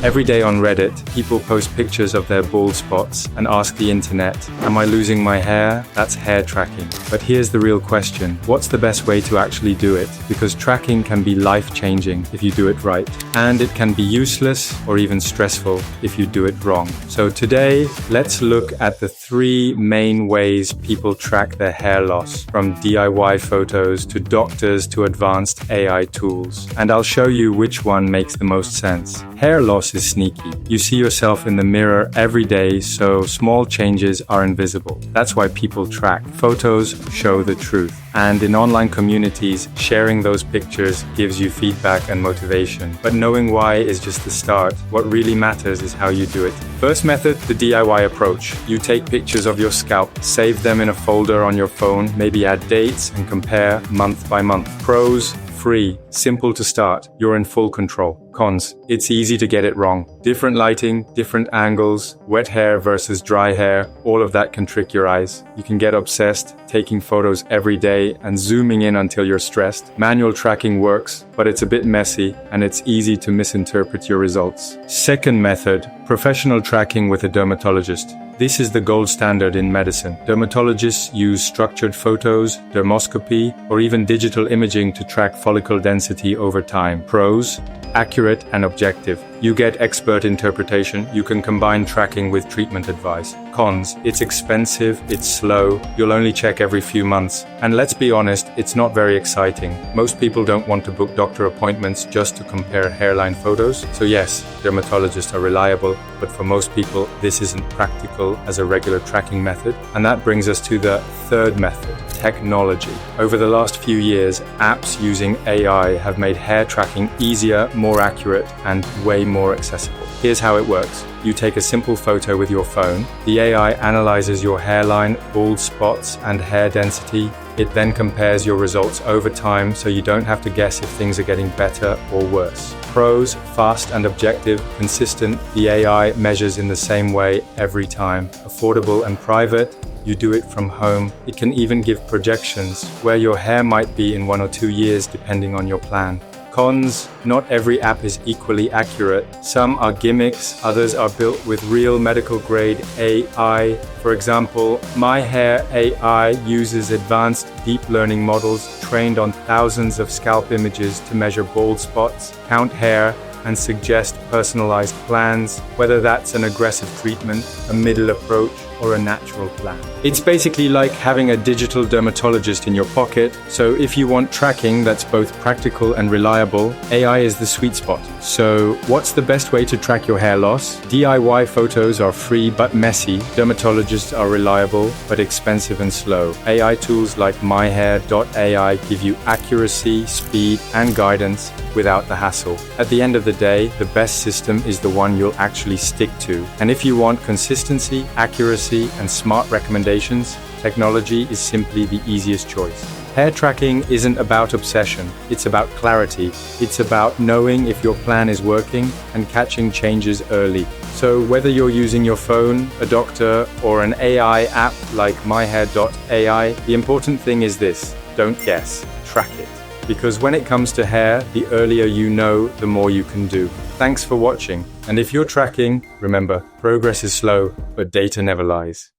Every day on Reddit, people post pictures of their bald spots and ask the internet, am I losing my hair? That's hair tracking. But here's the real question. What's the best way to actually do it? Because tracking can be life-changing if you do it right. And it can be useless or even stressful if you do it wrong. So today, let's look at the 3 main ways people track their hair loss, from DIY photos to doctors to advanced AI tools. And I'll show you which one makes the most sense. Hair loss is sneaky. You see yourself in the mirror every day, so small changes are invisible. That's why people track. Photos show the truth. And in online communities, sharing those pictures gives you feedback and motivation. But knowing why is just the start. What really matters is how you do it. First method, the DIY approach. You take pictures of your scalp, save them in a folder on your phone, maybe add dates and compare month by month. Pros: free, simple to start, you're in full control. Cons: it's easy to get it wrong. Different lighting, different angles, wet hair versus dry hair, all of that can trick your eyes. You can get obsessed, taking photos every day and zooming in until you're stressed. Manual tracking works, but it's a bit messy and it's easy to misinterpret your results. Second method, professional tracking with a dermatologist. This is the gold standard in medicine. Dermatologists use structured photos, dermoscopy, or even digital imaging to track follicle density over time. Pros: accurate and objective. You get expert interpretation. You can combine tracking with treatment advice. Cons: it's expensive, it's slow, you'll only check every few months. And let's be honest, it's not very exciting. Most people don't want to book doctor appointments just to compare hairline photos. So yes, dermatologists are reliable, but for most people, this isn't practical as a regular tracking method. And that brings us to the third method, technology. Over the last few years, apps using AI have made hair tracking easier, more accurate, and way more accessible. Here's how it works. You take a simple photo with your phone. The AI analyzes your hairline, bald spots, and hair density. It then compares your results over time, so you don't have to guess if things are getting better or worse. Pros: fast and objective, consistent. The AI measures in the same way every time. Affordable and private. You do it from home. It can even give projections where your hair might be in 1 or 2 years, depending on your plan. Cons: not every app is equally accurate. Some are gimmicks, others are built with real medical grade AI. For example, Myhair.AI uses advanced deep learning models trained on thousands of scalp images to measure bald spots, count hair, and suggest personalized plans, whether that's an aggressive treatment, a middle approach, or a natural plan. It's basically like having a digital dermatologist in your pocket, so if you want tracking that's both practical and reliable, AI is the sweet spot. So what's the best way to track your hair loss? DIY photos are free but messy. Dermatologists are reliable but expensive and slow. AI tools like Myhair.AI give you accuracy, speed, and guidance without the hassle. At the end of the day, the best system is the one you'll actually stick to. And if you want consistency, accuracy, and smart recommendations, technology is simply the easiest choice. Hair tracking isn't about obsession, it's about clarity. It's about knowing if your plan is working and catching changes early. So whether you're using your phone, a doctor, or an AI app like Myhair.AI, the important thing is this: don't guess, track it. Because when it comes to hair, the earlier you know, the more you can do. Thanks for watching. And if you're tracking, remember, progress is slow, but data never lies.